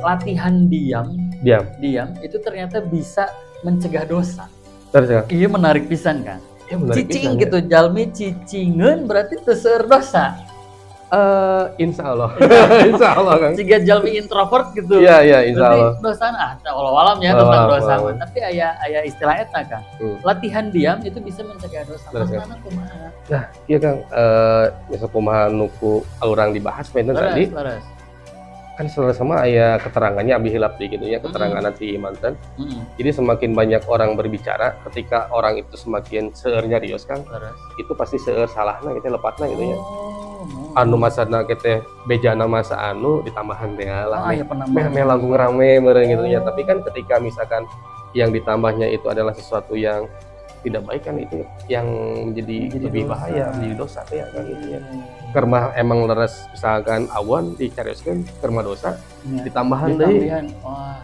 latihan diam diam itu ternyata bisa mencegah dosa. terus ya Iya menarik pisan kan. menarik Cicing pisan, gitu, jalmi cicingeun berarti teu seueur dosa. insya Allah insya Allah Kang. Jika jalmi introvert gitu. Iya insya Allah. Berarti dosaan walau-walam ya Walau tentang alam, dosa walau mah. Tapi aya istilah eta kan. Latihan diam itu bisa mencegah dosa. Terus, ya. Mana kumaha? Nah iya Kang, biasa kumaha nuku orang dibahas mainan tadi Laras. kan sama aya keterangannya abi hilap di gitu ya, keterangan nanti mantan. Jadi semakin banyak orang berbicara, ketika orang itu semakin seueur nyarios Kang, Laras. itu pasti seueur salahna gitu lepatna gitu ya. Oh. Anu masana kita bejana masa anu ditambahan teh lah. ya pernah Meh langkung rame meureun gitu ya. Tapi kan ketika misalkan yang ditambahnya itu adalah sesuatu yang tidak baik kan itu yang menjadi lebih dosa. bahaya, menjadi dosa ya kan gitu ya. Karena emang leres misalkan awan dicarioskeun karena dosa ditambahan deui. Wah.